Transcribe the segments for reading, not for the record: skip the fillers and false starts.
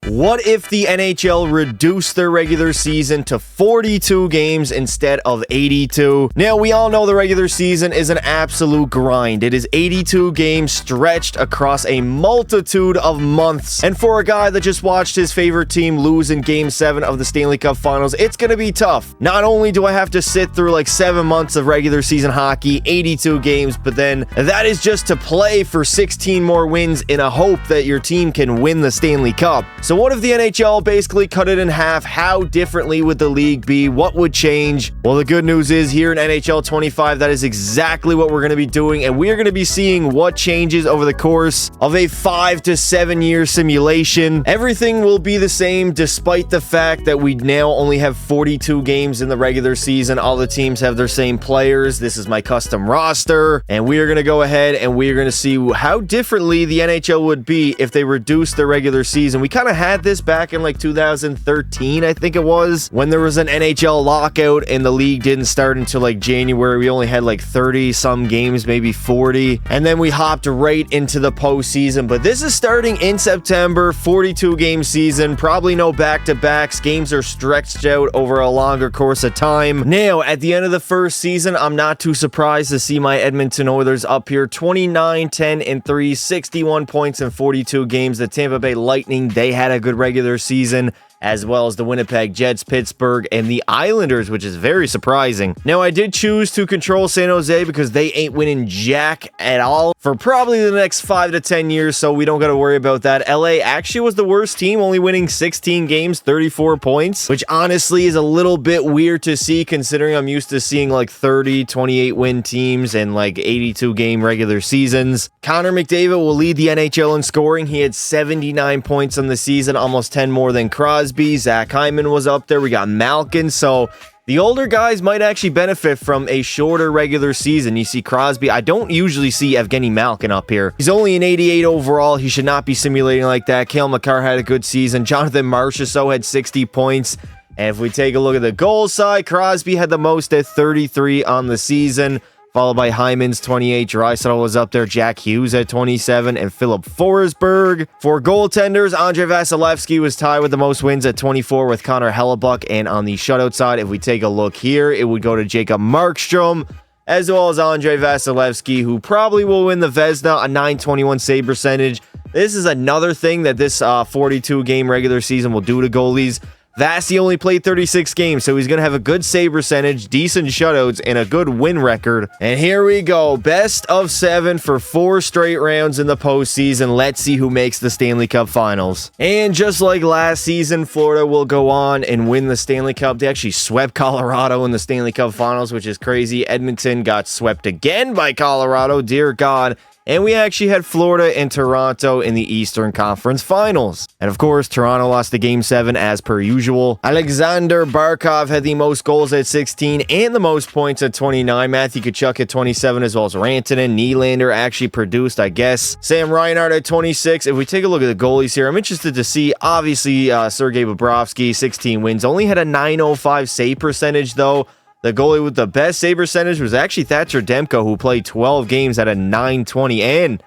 What if the NHL reduced their regular season to 42 games instead of 82? Now, we all know the regular season is an absolute grind. It is 82 games stretched across a multitude of months. And for a guy that just watched his favorite team lose in Game 7 of the Stanley Cup Finals, it's going to be tough. Not only do I have to sit through like 7 months of regular season hockey, 82 games, but then that is just to play for 16 more wins in a hope that your team can win the Stanley Cup. So what if the NHL basically cut it in half? How differently would the league be? What would change? Well, the good news is here in NHL 25, that is exactly what we're going to be doing, and we are going to be seeing what changes over the course of a 5 to 7 year simulation. Everything will be the same despite the fact that we now only have 42 games in the regular season. All the teams have their same players. This is my custom roster, and we are going to go ahead and we are going to see how differently the NHL would be if they reduced their regular season. We kind of had this back in like 2013, I think it was, when there was an NHL lockout and the league didn't start until like January. We only had like 30 some games, maybe 40, and then we hopped right into the postseason. But this is starting in September, 42 game season, probably no back-to-backs. Games are stretched out over a longer course of time. Now, at the end of the first season, I'm not too surprised to see my Edmonton Oilers up here, 29, 10, and 3, 61 points in 42 games. The Tampa Bay Lightning, they had a good regular season, as well as the Winnipeg Jets, Pittsburgh, and the Islanders, which is very surprising. Now, I did choose to control San Jose because they ain't winning jack at all for probably the next 5 to 10 years, so we don't got to worry about that. LA actually was the worst team, only winning 16 games, 34 points, which honestly is a little bit weird to see considering I'm used to seeing like 30, 28 win teams and like 82 game regular seasons. Connor McDavid will lead the NHL in scoring. He had 79 points on the season, almost 10 more than Crosby. Zach Hyman was up there. We got Malkin. So the older guys might actually benefit from a shorter regular season. You see Crosby. I don't usually see Evgeny Malkin up here. He's only an 88 overall. He should not be simulating like that. Cale Makar had a good season. Jonathan Marchessault had 60 points. And if we take a look at the goal side, Crosby had the most at 33 on the season, followed by Hyman's 28. Draisaitl was up there. Jack Hughes at 27, and Philip Forsberg. For goaltenders, Andrei Vasilevsky was tied with the most wins at 24 with Connor Hellebuck. And on the shutout side, if we take a look here, it would go to Jacob Markstrom, as well as Andrei Vasilevsky, who probably will win the Vezina, a 921 save percentage. This is another thing that this 42-game regular season will do to goalies. Vasi only played 36 games, so he's going to have a good save percentage, decent shutouts, and a good win record. And here we go. Best of 7 for 4 straight rounds in the postseason. Let's see who makes the Stanley Cup Finals. And just like last season, Florida will go on and win the Stanley Cup. They actually swept Colorado in the Stanley Cup Finals, which is crazy. Edmonton got swept again by Colorado. Dear God. And we actually had Florida and Toronto in the Eastern Conference Finals. And of course, Toronto lost the Game 7 as per usual. Alexander Barkov had the most goals at 16 and the most points at 29. Matthew Tkachuk at 27, as well as Rantanen. Nylander actually produced, I guess. Sam Reinhart at 26. If we take a look at the goalies here, I'm interested to see, obviously, Sergei Bobrovsky, 16 wins. Only had a 905 save percentage, though. The goalie with the best save percentage was actually Thatcher Demko, who played 12 games at a 920. And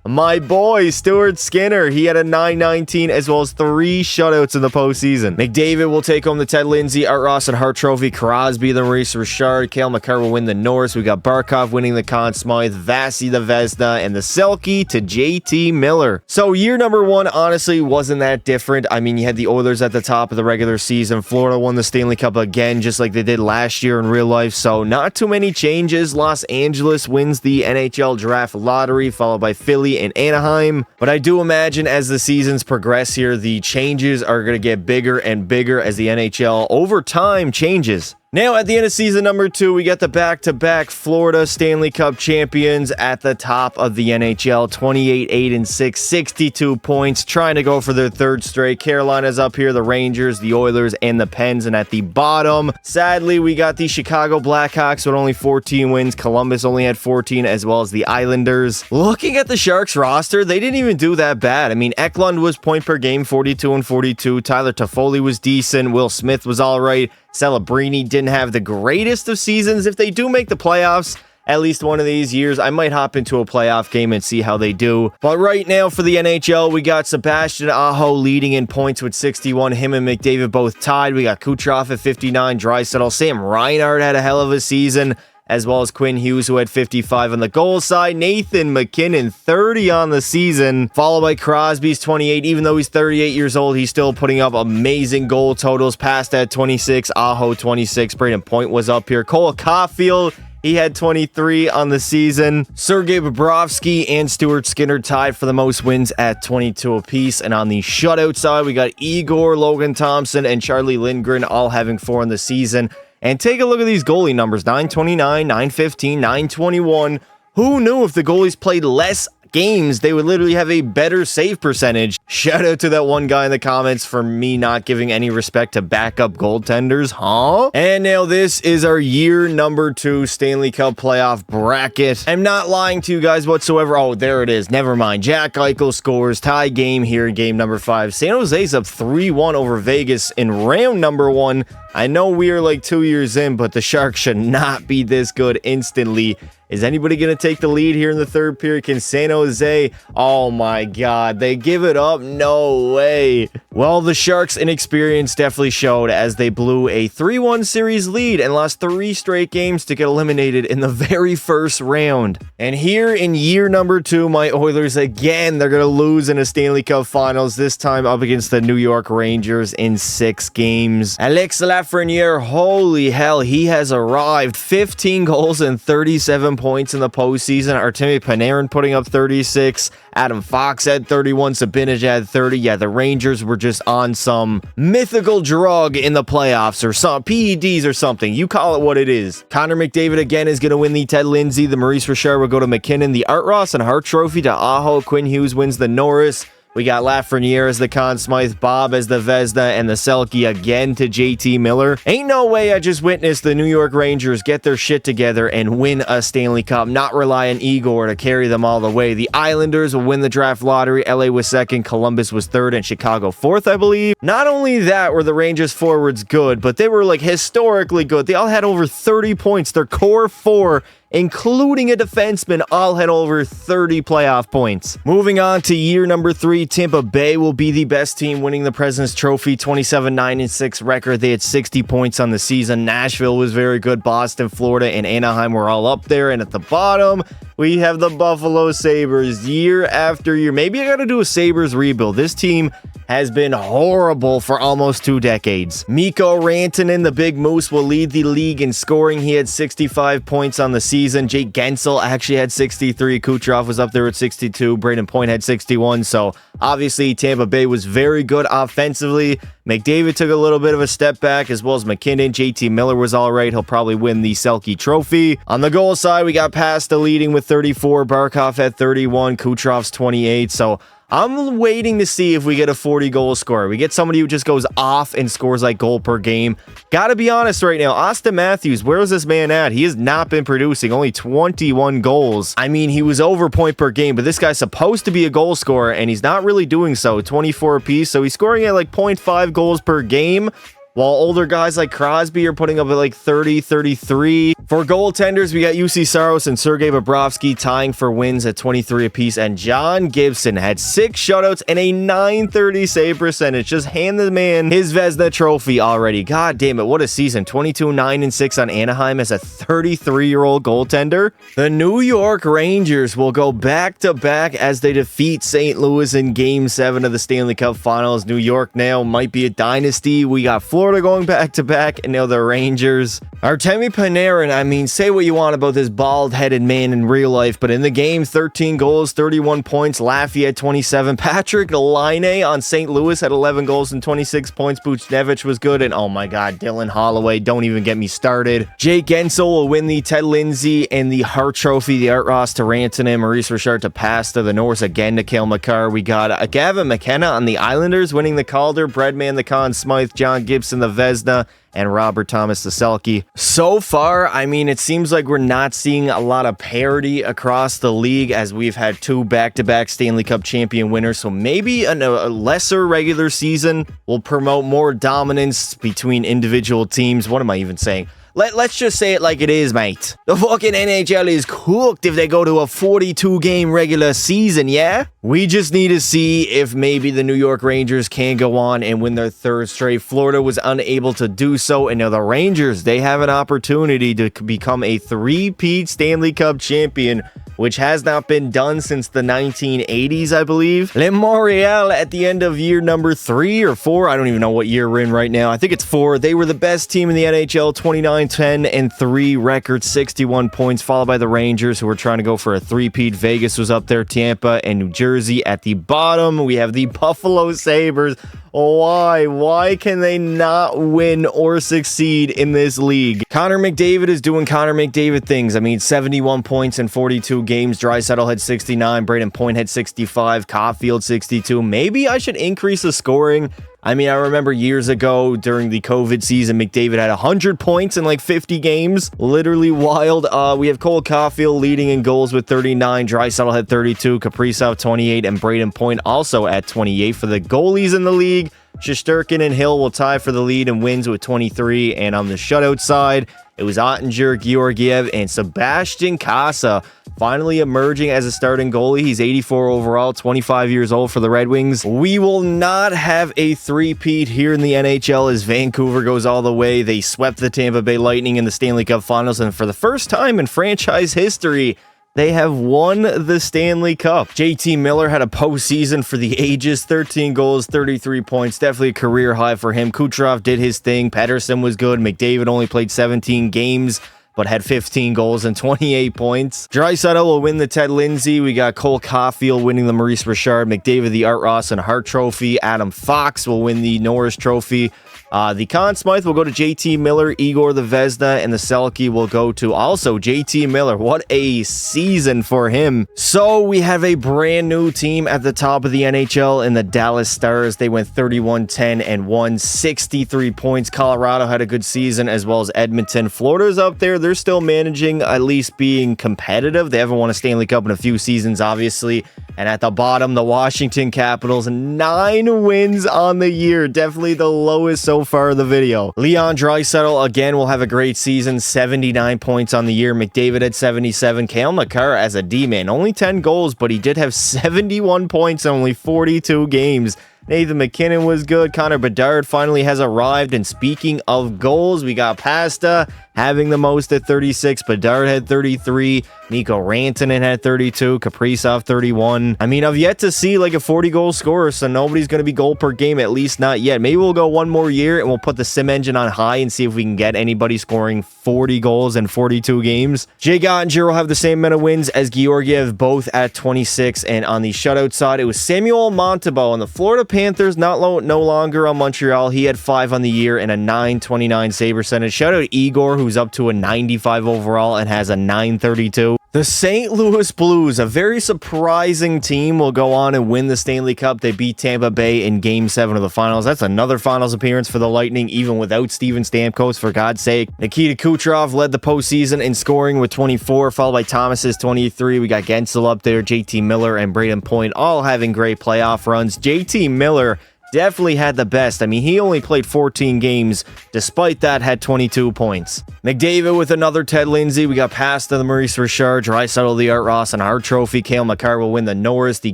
my boy, Stuart Skinner, he had a 919, as well as 3 shutouts in the postseason. McDavid will take home the Ted Lindsay, Art Ross and Hart Trophy. Crosby, the Maurice Richard. Cale Makar will win the Norris. We got Barkov winning the Conn Smythe, Vasi the Vezina, and the Selke to JT Miller. So year number 1, honestly, wasn't that different. I mean, you had the Oilers at the top of the regular season. Florida won the Stanley Cup again, just like they did last year in real life. So not too many changes. Los Angeles wins the NHL Draft Lottery, followed by Philly and Anaheim. But I do imagine as the seasons progress here, the changes are going to get bigger and bigger as the NHL over time changes. Now, at the end of season number 2, we got the back-to-back Florida Stanley Cup champions at the top of the NHL, 28, 8, and 6, 62 points, trying to go for their 3rd straight. Carolina's up here, the Rangers, the Oilers, and the Pens, and at the bottom, sadly, we got the Chicago Blackhawks with only 14 wins. Columbus only had 14, as well as the Islanders. Looking at the Sharks roster, they didn't even do that bad. I mean, Eklund was point per game, 42 and 42. Tyler Toffoli was decent. Will Smith was all right. Celebrini didn't have the greatest of seasons. If they do make the playoffs, at least one of these years. I might hop into a playoff game and see how they do. But right now for the NHL, we got Sebastian Aho leading in points with 61. Him and McDavid both tied. We got Kucherov at 59. Draisaitl. Sam Reinhart had a hell of a season, as well as Quinn Hughes, who had 55 on the goal side. Nathan MacKinnon, 30 on the season, followed by Crosby's 28. Even though he's 38 years old, he's still putting up amazing goal totals. Past at 26, Aho 26. Brayden Point was up here. Cole Caulfield, he had 23 on the season. Sergei Bobrovsky and Stuart Skinner tied for the most wins at 22 apiece. And on the shutout side, we got Igor, Logan Thompson, and Charlie Lindgren all having 4 in the season. And take a look at these goalie numbers. 929, 915, 921. Who knew if the goalies played less games, they would literally have a better save percentage? Shout out to that one guy in the comments for me not giving any respect to backup goaltenders, huh? And now this is our year number 2 Stanley Cup playoff bracket. I'm not lying to you guys whatsoever. Oh, there it is. Never mind. Jack Eichel scores. Tie game here in game number 5. San Jose's up 3-1 over Vegas in round number 1. I know we are like 2 years in, but the Sharks should not be this good instantly. Is anybody going to take the lead here in the third period? Can San Jose? Oh my God, they give it up? No way. Well, the Sharks' inexperience definitely showed as they blew a 3-1 series lead and lost 3 straight games to get eliminated in the very first round. And here in year number 2, my Oilers again, they're going to lose in a Stanley Cup Finals, this time up against the New York Rangers in 6 games. Alex Lafreniere, holy hell, he has arrived. 15 goals and 37 points in the postseason. Artemi Panarin putting up 36. Adam Fox had 31. Sabinaj had 30. Yeah, the Rangers were just on some mythical drug in the playoffs or some PEDs or something. You call it what it is. Connor McDavid again is going to win the Ted Lindsay. The Maurice Richard will go to McKinnon. The Art Ross and Hart Trophy to Aho. Quinn Hughes wins the Norris. We got Lafreniere as the Conn Smythe, Bob as the Vezina, and the Selke again to JT Miller. Ain't no way I just witnessed the New York Rangers get their shit together and win a Stanley Cup, not rely on Igor to carry them all the way. The Islanders will win the draft lottery. LA was 2nd, Columbus was 3rd, and Chicago 4th, I believe. Not only that were the Rangers forwards good, but they were like historically good. They all had over 30 points. Their core 4, including a defenseman, all had over 30 playoff points. Moving on to year number 3, Tampa Bay will be the best team, winning the President's Trophy, 27-9-6 record. They had 60 points on the season. Nashville was very good. Boston, Florida, and Anaheim were all up there. And at the bottom, we have the Buffalo Sabres year after year. Maybe I got to do a Sabres rebuild. This team has been horrible for almost 2 decades. Mikko Rantanen, the Big Moose, will lead the league in scoring. He had 65 points on the season. Jake Gensel actually had 63. Kucherov was up there at 62. Brayden Point had 61. So obviously Tampa Bay was very good offensively. McDavid took a little bit of a step back, as well as McKinnon. JT Miller was all right. He'll probably win the Selke Trophy. On the goal side, we got Pasta leading with 34. Barkov at 31. Kucherov's 28. So I'm waiting to see if we get a 40-goal scorer. We get somebody who just goes off and scores like goal per game. Gotta be honest right now, Austin Matthews, where is this man at? He has not been producing, only 21 goals. I mean, he was over point per game, but this guy's supposed to be a goal scorer, and he's not really doing so. 24 apiece, so he's scoring at like 0.5 goals per game, while older guys like Crosby are putting up at like 30, 33. For goaltenders, we got UC Saros and Sergei Bobrovsky tying for wins at 23 apiece, and John Gibson had 6 shutouts and a .930 save percentage. Just hand the man his Vezina trophy already. God damn it, what a season. 22-9-6 on Anaheim as a 33-year-old goaltender. The New York Rangers will go back-to-back as they defeat St. Louis in Game 7 of the Stanley Cup Finals. New York now might be a dynasty. We got Florida going back-to-back, and now the Rangers. Artemi Panarin, I mean, say what you want about this bald-headed man in real life, but in the game, 13 goals, 31 points. Laffy had 27. Patrick Laine on St. Louis had 11 goals and 26 points. Buchnevich was good, and oh my God, Dylan Holloway, don't even get me started. Jake Gensel will win the Ted Lindsay and the Hart Trophy. The Art Ross to Rantanen, Maurice Richard to Pasta, the Norris again to Cale Makar. We got Gavin McKenna on the Islanders winning the Calder, Breadman the Conn Smythe, John Gibson the Vezina, and Robert Thomas the Selke. So far, I mean, it seems like we're not seeing a lot of parity across the league, as we've had 2 back-to-back Stanley Cup champion winners. So maybe a lesser regular season will promote more dominance between individual teams. What am I even saying? Let's just say it like it is, mate. The fucking NHL is cooked if they go to a 42-game regular season, yeah? We just need to see if maybe the New York Rangers can go on and win their third straight. Florida was unable to do so, and now the Rangers, they have an opportunity to become a three-peat Stanley Cup champion, which has not been done since the 1980s, I believe. Le Montreal at the end of year number 3 or 4, I don't even know what year we're in right now. I think it's 4. They were the best team in the NHL, 29-10-3 record, 61 points, followed by the Rangers, who were trying to go for a three-peat. Vegas was up there, Tampa and New Jersey at the bottom. We have the Buffalo Sabres. Why can they not win or succeed in this league? Connor McDavid is doing Connor McDavid things. I mean, 71 points in 42 games. Draisaitl had 69. Braden Point had 65. Caulfield 62. Maybe I should increase the scoring. I mean, I remember years ago during the COVID season, McDavid had 100 points in like 50 games. Literally wild. We have Cole Caulfield leading in goals with 39. Draisaitl had 32. Kaprizov 28. And Braden Point also at 28. For the goalies in the league, Shesterkin and Hill will tie for the lead and wins with 23. And on the shutout side, it was Ottinger, Georgiev, and Sebastian Casa finally emerging as a starting goalie. He's 84 overall, 25 years old for the Red Wings. We will not have a three-peat here in the NHL as Vancouver goes all the way. They swept the Tampa Bay Lightning in the Stanley Cup Finals, and for the first time in franchise history, they have won the Stanley Cup. JT Miller had a postseason for the ages, 13 goals, 33 points, definitely a career high for him. Kucherov did his thing. Pettersson was good. McDavid only played 17 games, but had 15 goals and 28 points. Draisaitl will win the Ted Lindsay. We got Cole Caulfield winning the Maurice Richard, McDavid the Art Ross and Hart Trophy. Adam Fox will win the Norris Trophy. The Conn Smythe will go to JT Miller, Igor the Vezina, and the Selke will go to also JT Miller. What a season for him. So we have a brand new team at the top of the NHL in the Dallas Stars. They went 31-10 and won 63 points. Colorado had a good season, as well as Edmonton. Florida's up there. They're still managing, at least being competitive. They haven't won a Stanley Cup in a few seasons, obviously. And at the bottom, the Washington Capitals, 9 wins on the year. Definitely the lowest so far of the video. Leon Draisaitl, again, will have a great season. 79 points on the year. McDavid at 77. Cale Makar as a D-man. Only 10 goals, but he did have 71 points in only 42 games. Nathan McKinnon was good. Connor Bedard finally has arrived. And speaking of goals, we got Pasta having the most at 36. Bedard had 33. Mikko Rantanen had 32. Kaprizov 31. I mean, I've yet to see like a 40-goal scorer, so nobody's going to be goal per game, at least not yet. Maybe we'll go one more year and we'll put the sim engine on high and see if we can get anybody scoring 40 goals in 42 games. Jay Ottinger will have the same amount of wins as Georgiev, both at 26. And on the shutout side, it was Samuel Montembeault and the Florida Panthers, no longer on Montreal. He had 5 on the year and a .929 save percentage. Shout out Igor, who's up to a 95 overall and has a .932. The St. Louis Blues, a very surprising team, will go on and win the Stanley Cup. They beat Tampa Bay in Game 7 of the Finals. That's another Finals appearance for the Lightning, even without Steven Stamkos, for God's sake. Nikita Kucherov led the postseason in scoring with 24, followed by Thomas's 23. We got Gensel up there, JT Miller, and Braden Point, all having great playoff runs. JT Miller definitely had the best. I mean, he only played 14 games. Despite that, had 22 points. McDavid with another Ted Lindsay. We got past the Maurice Richard, Draisaitl the Art Ross and Hart Trophy. Cale Makar will win the Norris, the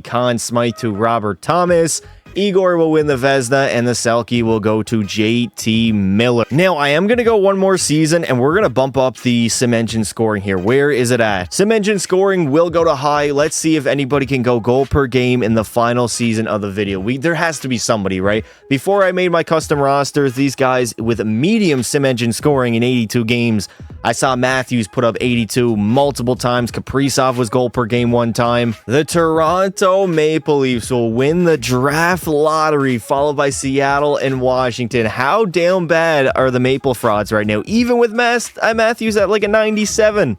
Conn Smythe to Robert Thomas. Igor will win the Vezina, and the Selke will go to JT Miller. Now, I am going to go one more season, and we're going to bump up the sim engine scoring here. Where is it at? Sim engine scoring will go to high. Let's see if anybody can go goal per game in the final season of the video. There has to be somebody, right? Before I made my custom rosters, these guys with medium sim engine scoring in 82 games, I saw Matthews put up 82 multiple times. Kaprizov was goal per game one time. The Toronto Maple Leafs will win the draft lottery, followed by Seattle and Washington. How damn bad are the Maple frauds right now? Even with Matthews at like a 97.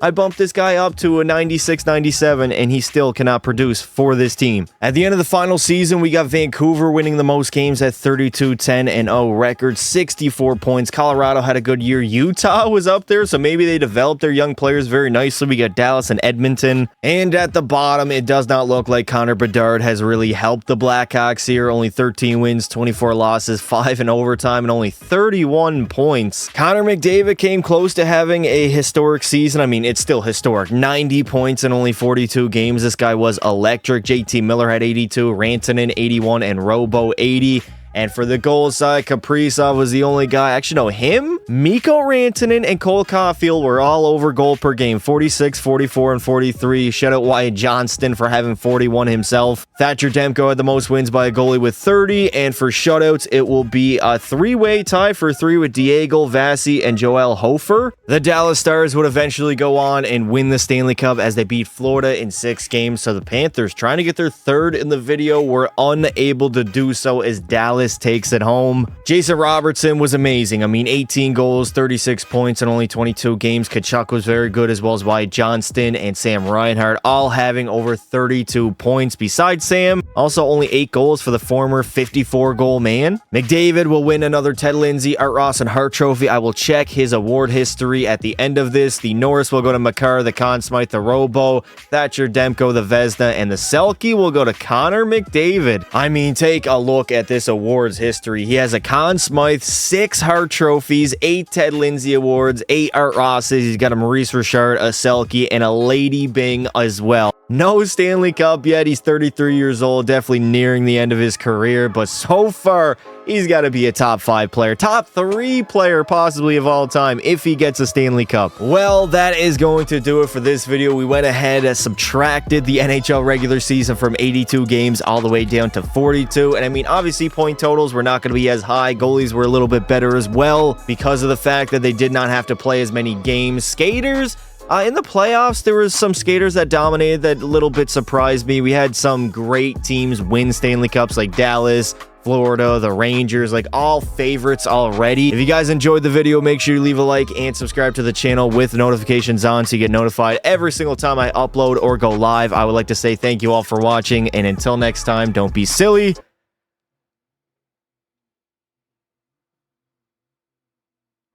I bumped this guy up to a 96, 97, and he still cannot produce for this team. At the end of the final season, we got Vancouver winning the most games at 32, 10, and 0 record, 64 points. Colorado had a good year. Utah was up there, so maybe they developed their young players very nicely. We got Dallas and Edmonton. And at the bottom, it does not look like Connor Bedard has really helped the Blackhawks here. Only 13 wins, 24 losses, 5 in overtime, and only 31 points. Connor McDavid came close to having a historic season. I mean, it's still historic. 90 points in only 42 games. This guy was electric. JT Miller had 82, Rantanen 81, and Robo 80. And for the goal side, Kaprizov was the only guy. Actually, no, him, Mikko Rantanen, and Cole Caulfield were all over goal per game. 46, 44, and 43. Shout out Wyatt Johnston for having 41 himself. Thatcher Demko had the most wins by a goalie with 30. And for shutouts, it will be a three-way tie for 3 with Diego Vassi and Joel Hofer. The Dallas Stars would eventually go on and win the Stanley Cup as they beat Florida in 6 games. So the Panthers, trying to get their third in the video, were unable to do so as Dallas takes it home. Jason Robertson was amazing. I mean, 18 goals, 36 points in only 22 games. Kachuk was very good, as well as Wyatt Johnston and Sam Reinhart, all having over 32 points. Besides Sam, also only 8 goals for the former 54-goal man. McDavid will win another Ted Lindsay, Art Ross, and Hart Trophy. I will check his award history at the end of this. The Norris will go to Makar, the Conn Smythe, the Robo, Thatcher Demko, the Vezina, and the Selke will go to Connor McDavid. I mean, take a look at this awards history. He has a Conn Smythe, 6 Hart Trophies, 8 Ted Lindsay Awards, 8 Art Rosses. He's got a Maurice Richard, a Selke, and a Lady Byng as well. No Stanley Cup yet. He's 33 years old, definitely nearing the end of his career, but so far, he's got to be a top 5 player, top 3 player possibly of all time if he gets a Stanley Cup. Well, that is going to do it for this video. We went ahead and subtracted the NHL regular season from 82 games all the way down to 42. And I mean, obviously point totals were not going to be as high. Goalies were a little bit better as well because of the fact that they did not have to play as many games. Skaters, in the playoffs, there was some skaters that dominated that a little bit surprised me. We had some great teams win Stanley Cups like Dallas, Florida, the Rangers, like all favorites already. If you guys enjoyed the video, make sure you leave a like and subscribe to the channel with notifications on so you get notified every single time I upload or go live. I would like to say thank you all for watching, and until next time, don't be silly.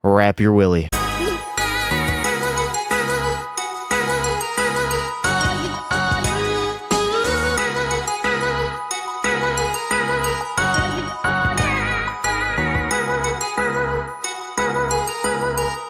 Wrap your willy.